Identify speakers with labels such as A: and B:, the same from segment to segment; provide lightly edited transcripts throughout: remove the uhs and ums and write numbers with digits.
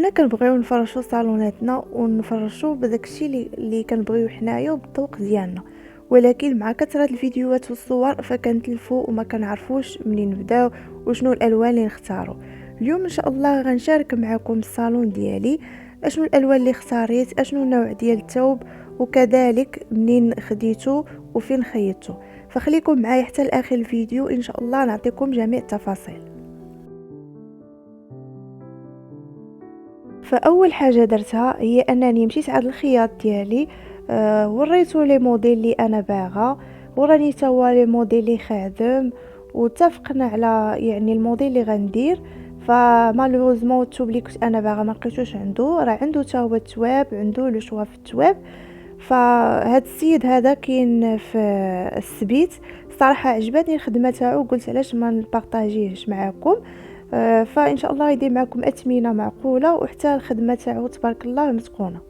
A: كلنا كنبغيو نفرشوا صالوناتنا ونفرشوا بداكشي اللي كنبغيو حنايا وبالذوق ديالنا. ولكن مع كثره الفيديوهات والصور فكنتلفوا وما كنعرفوش منين نبداو وشنو الالوان اللي نختاروا. اليوم ان شاء الله غنشارك معكم الصالون ديالي، اشنو الالوان اللي اختاريت، اشنو النوع ديال الثوب، وكذلك منين خديته وفين خيطته. فخليكم معايا حتى لاخر الفيديو، ان شاء الله نعطيكم جميع التفاصيل. فاول حاجه درتها هي انني مشيت عند الخياط ديالي، وريتو لي موديل اللي انا باغا، وراني توا لي موديل اللي خادم، واتفقنا على يعني الموديل اللي غندير. فمالوزمون الثوب اللي كنت انا باغا ما لقيتوش عنده، راه عنده تا هو التواب، عنده لو شوا في التواب. فهاد السيد هذا كاين في السبيت، صراحه عجبتني الخدمه تاعو، قلت علاش ما نبارطاجيهش معكم. فان شاء الله يدير معكم اثمنه معقوله، وحتى الخدمه تاعو تبارك الله متقونه.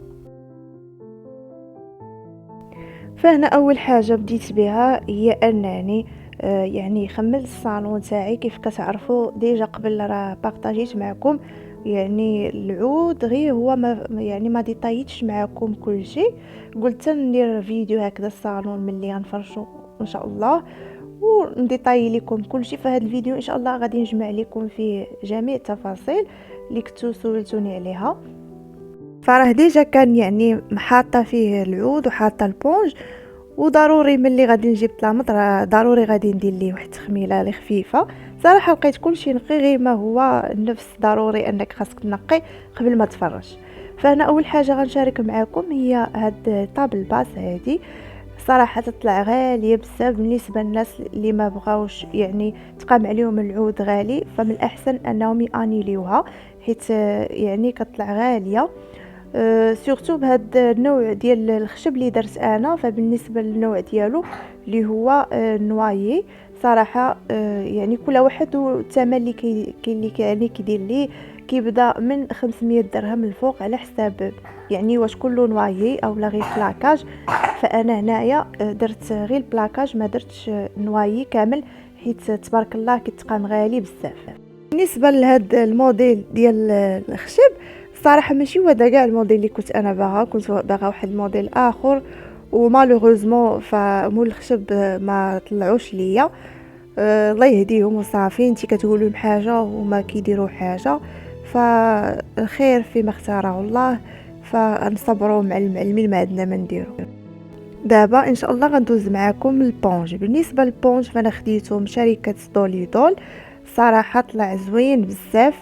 A: فهنا اول حاجه بديت بها هي انني يعني خملت الصالون تاعي. كيف كتعرفوا ديجا قبل راه بارطاجيت معكم يعني العود، غير هو ما يعني ما ديطايتش معكم كل شيء. قلت ندير فيديو هكذا الصالون ملي غنفرشوا ان شاء الله ونديطاي لكم كل شيء. فهاد الفيديو ان شاء الله غادي نجمع لكم فيه جميع التفاصيل اللي كنتو سولتوني عليها. فراه ديجا كان يعني محاطه فيه العود وحاطه البونج، وضروري ملي غادي نجيب طلامط راه ضروري غادي ندير ليه واحد التخميله اللي خفيفه. صراحه لقيت كلشي نقي، غير ما هو النفس ضروري انك خاصك تنقي قبل ما تفرش. فانا اول حاجه غنشارك معكم هي هاد طابل الباس هادي. صراحه تطلع غاليه بزاف بالنسبه للناس اللي ما بغاوش يعني تقام عليهم العود غالي، فمن الاحسن انهم يانيليوها حيت يعني كتطلع غاليه. سورتو بهاد النوع ديال الخشب اللي درت انا، فبالنسبه للنوع ديالو اللي هو نوايي، صراحه يعني كل واحد والثمن اللي كاين اللي يعني كيدير ليه، كيبدا من 500 درهم الفوق على حساب يعني واش كله نوايي او لا غير بلاكاج. فانا هنايا درت غير البلاكاج، ما درتش نوايي كامل حيت تبارك الله كيتقام غالي بزاف. بالنسبه لهاد الموديل ديال الخشب، صراحه ماشي هو كاع الموديل اللي كنت انا باغا، كنت باغا واحد الموديل اخر ومالوغوزمون فمول الخشب ما طلعوش ليا. الله يهديهم وصافي، انت كتقولوا لهم حاجه وما كيديروا حاجه، فالخير فيما اختاره الله، فنصبروا مع المعلمين ما عندنا ما نديروا. دابا ان شاء الله غندوز معكم البونج. بالنسبه للبونج فانا خديته من شركه دوليدول، صراحه طلع زوين بزاف.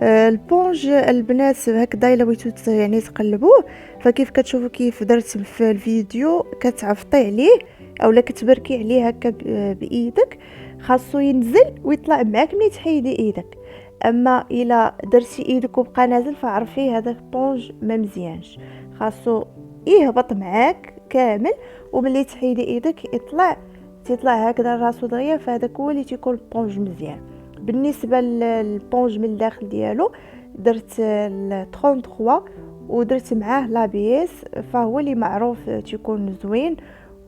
A: البونج البنات هكذا الا بغيتو يعني تقلبوه، فكيف كتشوفوا كيف درت في الفيديو كتعفطي عليه اولا كتبركي عليه هكا بايدك، خاصو ينزل ويطلع معاك ملي تحيدي ايدك. اما الا درتي ايدك وبقى نازل فعرفي هذاك البونج ما مزيانش، خاصو يهبط معاك كامل، وملي تحيدي ايدك تطلع هكذا راسو دغيا، فهذاك هو اللي تيكون البونج مزيان. بالنسبه للبونج من الداخل ديالو درت 33 ودرت معاه لابيس، فهو اللي معروف تيكون زوين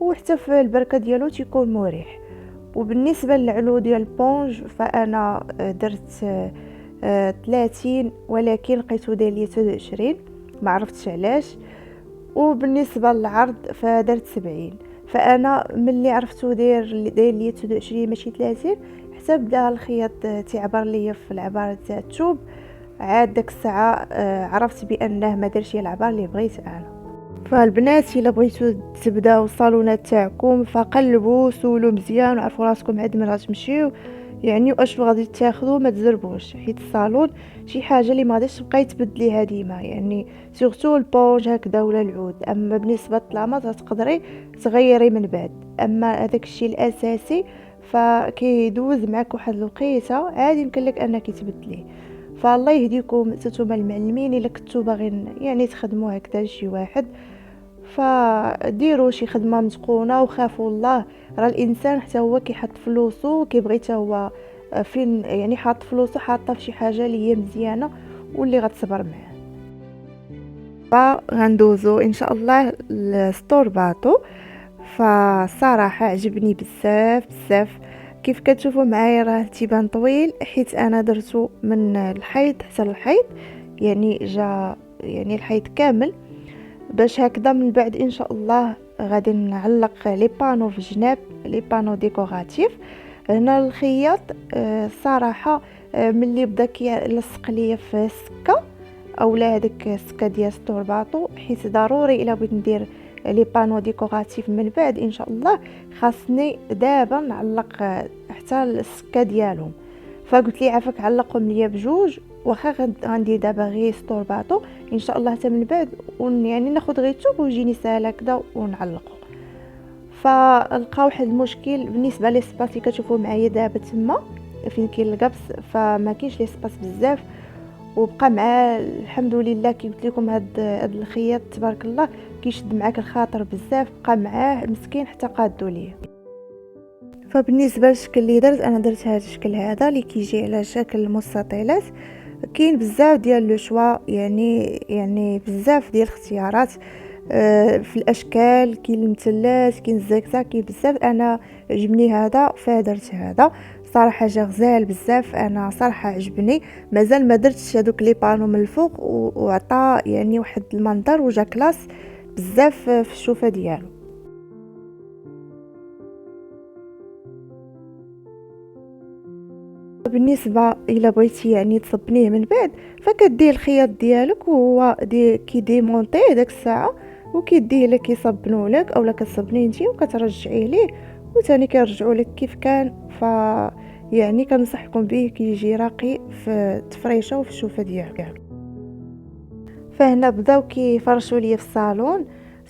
A: وحتى في البركه ديالو تيكون مريح. وبالنسبه للعلو ديال البونج فانا درت 30 ولكن لقيتو داير لي 29، ما عرفتش علاش. وبالنسبه للعرض فدرت 70. فانا ملي عرفتو داير لي 29 ماشي 30، حتى بدا الخياط تعبر ليا في العباره تاع الثوب، عاد داك الساعه عرفت بانه ما دارش العبار اللي بغيت انا. فالبنات الا بغيتو تبداو الصالونات تاعكم فقلبوا سولوا مزيان وعرفوا راسكم عند من غتمشيو يعني، واش غادي تاخذوا ما تزربوش، حيت الصالون شي حاجه اللي ما غاديش تبقاي تبدليها ديما يعني، سورتو البونج هكذا ولا العود. اما بالنسبه للطلامات تقدري تغيري من بعد، اما هذاك الشيء الاساسي فكيدوز معك واحد الوقيته عادي يمكن لك انك تبدليه. فالله يهديكم نتوما المعلمين الا كنتو باغيين يعني تخدموا هكذا لشي واحد، فديروا شي خدمه متقونه وخافوا الله. راه الانسان حتى هو كيحط فلوسه كيبغي حتى هو فين يعني حاط فلوسه حاطه في شي حاجه اللي هي مزيانه واللي غتصبر معاه. فغندوزو ان شاء الله لستور باطو. فصراحه عجبني بزاف بزاف، كيف كتشوفوا معايا راه تيبان طويل حيت انا درتو من الحيط حتى الحيط يعني جا يعني الحيط كامل، باش هكذا من بعد ان شاء الله غادي نعلق لي بانو في جناب، لي بانو ديكوراتيف. هنا الخياط صراحه ملي بدا كيلصق ليا في السكه اولا هذيك السكه ديال ستور باطو، حيت ضروري الا بغيت ندير لي بانو ديكوراتيف من بعد ان شاء الله خاصني دابا نعلق حتى السكه ديالهم. فقلت لي عافاك علقهم ليا بجوج، واخا غندير دابا غير ستور باطو ان شاء الله حتى من بعد يعني ناخذ غير الثوب ويجيني ساهل هكذا ونعلقه. فلقى واحد المشكل بالنسبه لي سباس اللي كتشوفوا معايا دابا تما فين كاين القبس، فما كاينش لي سباس بزاف، وبقى مع الحمد لله كي قلت لكم هاد الخياط تبارك الله كيشد معاك الخاطر بزاف، بقى معاه مسكين حتى قادو ليه. فبالنسبه للشكل اللي انا درت هذا الشكل هذا اللي كيجي على شكل مستطيلات. كاين بزاف ديال لو شوا، يعني بزاف ديال الاختيارات في الاشكال، كاين المثلث، كاين الزكزاك، كاين بزاف. انا عجبني هذا فدرت هذا، صراحه جا غزال بزاف، انا صراحه عجبني. مازال ما درتش هذوك لي بانو من الفوق وعطى يعني واحد المنظر وجا كلاس بزاف في الشوفه ديالو. بالنسبه الا بغيتي يعني تصبنيه من بعد، فكديه الخياط ديالك وهو كيديمونطي داك الساعه وكيديه لك يصبنوا لك، اولا كتصبنيه انت وكترجعيه ليه وثاني كيرجعوا لك كيف كان. يعني كنصحكم به، كيجي راقي في التفريشه وفي الشوفه ديالك. فهنا بداو كيفرشوا لي في الصالون.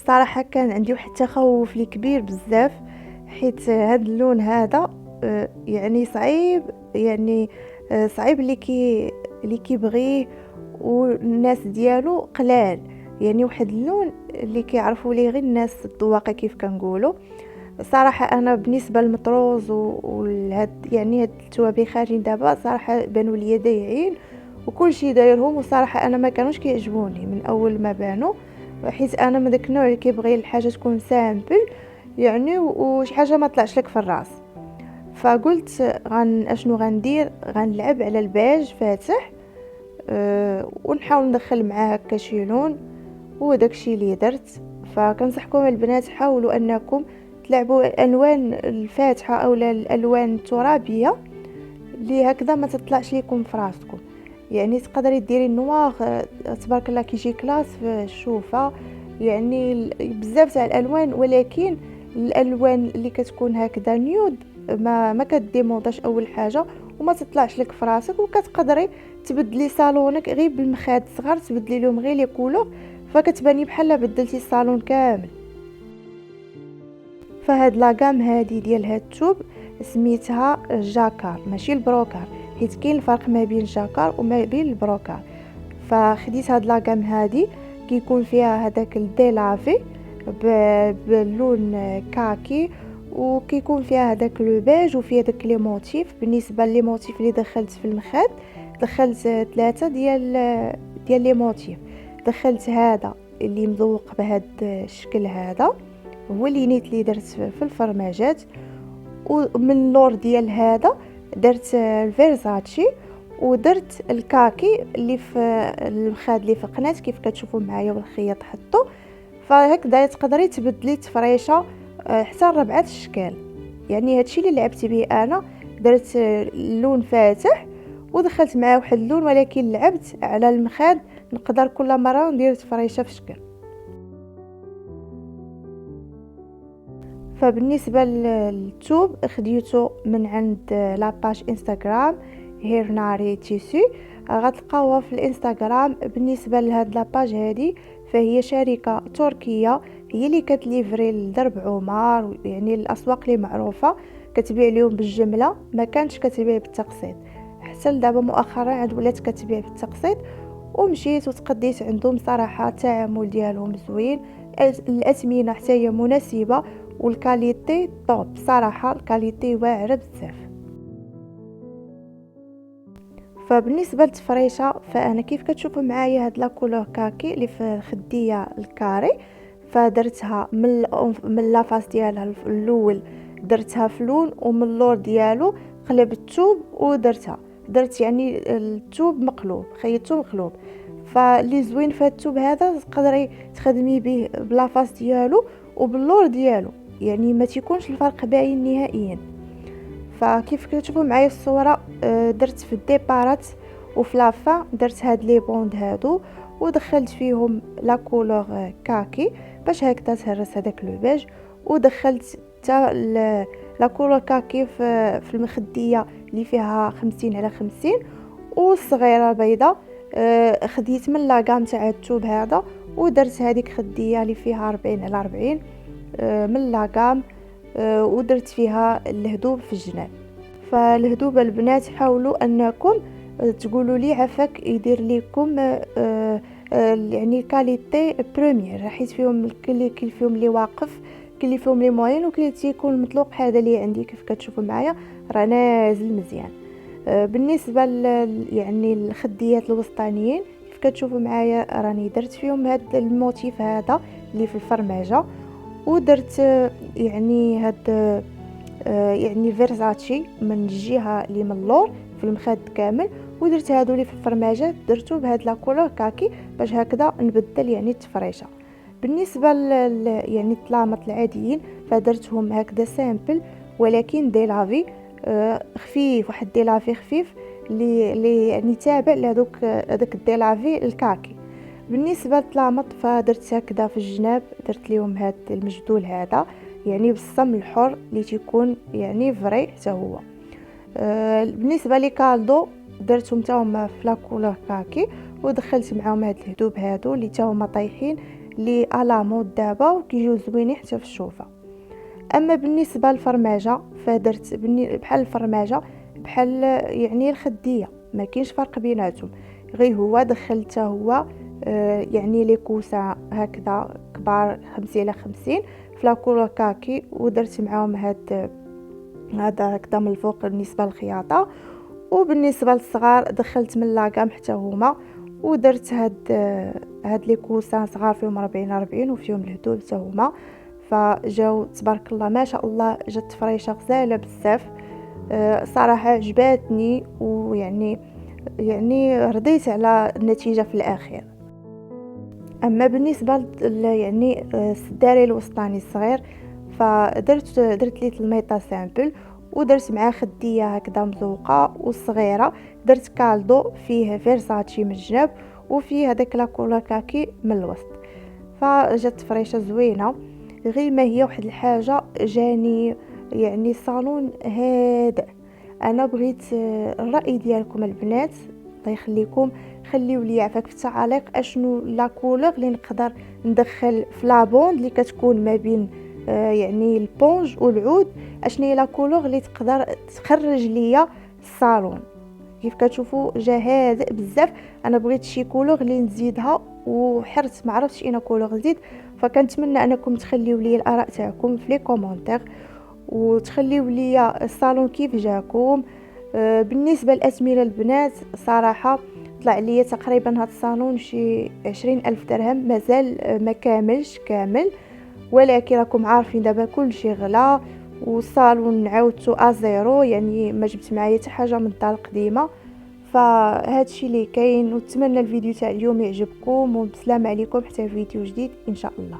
A: صراحه كان عندي واحد التخوف لي كبير بزاف، حيت هذا اللون هذا يعني صعيب، يعني صعيب اللي كيبغيه والناس ديالو قلال، يعني واحد اللون اللي كيعرفوا ليه غير الناس الذواقه كيف كنقولوا. صراحه انا بالنسبه للمطروز والهاد يعني هاد التوابل خارجين دابا صراحه بانوا لي دايعين وكل شيء دايرهم، وصراحه انا ما كانوش كيعجبوني من اول ما بانوا، حيت انا من داك النوع اللي كيبغي الحاجه تكون سامبل يعني وشي حاجه ما طلعش لك في الراس. فقلت اشنو غندير، غنلعب على البيج فاتح ونحاول ندخل معاه هكا شي لون، وداكشي اللي درت. فكنصحكم البنات حاولوا انكم تلعبوا الالوان الفاتحه اولا الالوان الترابيه اللي هكذا ما تطلعش لكم في راسكم. يعني تقدري ديري النواغ تبارك الله كيجي كلاس في الشوفه، يعني بزاف تاع الالوان، ولكن الالوان اللي كتكون هكذا نيود ما كديموضاش اول حاجه وما تطلعش لك في راسك، وكتقدري تبدلي صالونك غير بالمخاد صغار، تبدلي لهم غير لي كولور فكتباني بحال بدلتي الصالون كامل. فهاد لاغام هادي ديال هاد الثوب سميتها جاكار ماشي البروكار، حيت كاين الفرق ما بين الجاكار وما بين البروكار. فخديت هاد لاغام هادي كيكون فيها هذاك الديلافي باللون كاكي، وكيكون فيها هذاك لو بيج وفيها داك لي موتيف. بالنسبه لي موتيف اللي دخلت في المخاد دخلت 3 ديال لي موتيف. دخلت هذا اللي مذوق بهذا الشكل هذا، هو اللي نيت اللي درت في الفرماجات، ومن اللور ديال هذا درت الفيرزاتشي، ودرت الكاكي اللي في المخاد اللي في قناه كيف كتشوفوا معايا والخياط حطو. فهكذا تقدري تبدلي التفريشه حتى 4 اشكال. يعني هادشي اللي لعبت به انا، درت لون فاتح ودخلت معاه واحد اللون، ولكن لعبت على المخاد نقدر كل مره ندير تفريشه في شكل. فبالنسبه للثوب خديته من عند لاباج انستغرام هير ناري تيسو، غتلقاوها في الانستغرام. بالنسبه لهاد لاباج هادي فهي شركه تركيه، هي اللي كتليفري لدرب عمر، يعني الاسواق اللي معروفه كتبيع لهم بالجمله، ما كانتش كتبيع بالتقسيط. حتى دابا مؤخرا عاد ولات كتبيع بالتقسيط، ومشيت وتقديت عندهم. صراحه التعامل ديالهم زوين، الاثمنه حتى هي مناسبه، والكاليتي طوب. صراحه الكاليتي واعره بزاف. فبالنسبه للتفريشه فانا كيف كتشوفوا معايا هاد لا كولور كاكي اللي في الخديه الكاري، فدرتها من لافاس ديالها الاول درتها في لون، ومن اللور ديالو قلبت الثوب ودرت يعني الثوب مقلوب، خيطته مقلوب. فاللي زوين في هذا الثوب هذا تقدري تخدمي به بلافاس ديالو وباللور ديالو، يعني ما تيكونش الفرق باين نهائيا. فكيف كتشوفوا معايا الصوره درت في الديبارات وفي لافا درت هاد لي بوند هادو ودخلت فيهم لا كولور كاكي باش هكذا تهرس هذاك لو بيج، ودخلت حتى لا كولور كاكي في المخديه اللي فيها 50 على 50 والصغيره بيضه. خديت من لاكام تاع الثوب هذا ودرت هذيك خديه اللي فيها 40 على 40 من لاكام، ودرت فيها الهدوب في الجناب. فالهدوب البنات حاولوا انكم تقولوا لي عفاك يدير لكم يعني كاليتي بريمير، حيت فيهم كاين فيهم اللي واقف، كاين اللي فيهم لي موين، وكاين اللي تيكون المطلوق هذا اللي عندي كيف كتشوفوا معايا راه نازل مزيان. بالنسبه يعني الخديات الوسطانيين كيف كتشوفوا معايا راني درت فيهم هذا الموتيف هذا اللي في الفرماجه، ودرت يعني هاد يعني فيرزاتشي من الجهه اللي من اللور في المخد كامل، ودرت هادو اللي في الفرماجه درتو بهاد لا كولور كاكي باش هكذا نبدل يعني التفريشه. بالنسبه يعني الطلامط العاديين فدرتهم هكذا سامبل ولكن ديلافي خفيف، واحد ديلافي خفيف اللي يعني تابع لهذوك هذاك الديلافي الكاكي. بالنسبه للطلامط فدرت هكذا في الجناب، درت ليهم هذا المجدول هذا يعني بالصم الحر اللي تيكون يعني فري حتى هو. بالنسبه لكالدو درتهم حتى هما في لا كولور كاكي ودخلت معاهم هاد الهدوب هادو اللي حتى هما طايحين لي على مود دابا وكيجيو زوينين حتى في الشوفه. اما بالنسبه للفرماجه فدرت بحال الفرماجه بحال يعني الخديه، ما كاينش فرق بيناتهم، غير هو دخلت هو يعني لي كوسا هكذا كبار 50 على 50 في لا كولور كاكي، ودرت معاهم هذا هكذا من الفوق بالنسبه للخياطه. وبالنسبه للصغار دخلت من لاكام حتى هما ودرت هاد لي كوسان صغار فيهم 40 وفيهم الهدوب حتى هما، فجاو تبارك الله ما شاء الله جات فريشه غزاله بزاف. صراحه عجباتني ويعني رضيت على النتيجه في الاخير. اما بالنسبه يعني السداري الوسطاني الصغير فدرت لي الميطه سامبل ودرت معاه خديه هكذا مزوقه، والصغيره درت كالدو فيه فيرساتشي من الجناب وفيه هذاك لا كولور كاكي من الوسط، فجات فريشه زوينه. غير ما هي واحد الحاجه جاني يعني صالون هادئ. انا بغيت الراي ديالكم البنات الله يخليكم، خليوا لي عفاك في التعاليق اشنو لا كولور اللي نقدر ندخل في لابوند اللي كتكون ما بين يعني البونج والعود، اشنو هي لا كولور اللي تقدر تخرج ليا الصالون. كيف كتشوفوا جا هادئ بزاف، انا بغيت شي كولور اللي نزيدها وحرت ما عرفتش اين كولور نزيد، فكنتمنى انكم تخليوا لي الاراء تاعكم في لي كومونتير وتخليوا لي الصالون كيف جاكم. بالنسبه للاسمنه البنات صراحه طلع لي تقريبا هاد الصالون شي 20,000 درهم، مازال ما كاملش كامل، ولكن راكم عارفين دابا كل شيء غلا والصالون عاودتو ازيرو، يعني ما جبت معايا حتى حاجه من الدار القديمه. فهادشي اللي كاين، ونتمنى الفيديو تاع اليوم يعجبكم، وبسلام عليكم حتى فيديو جديد ان شاء الله.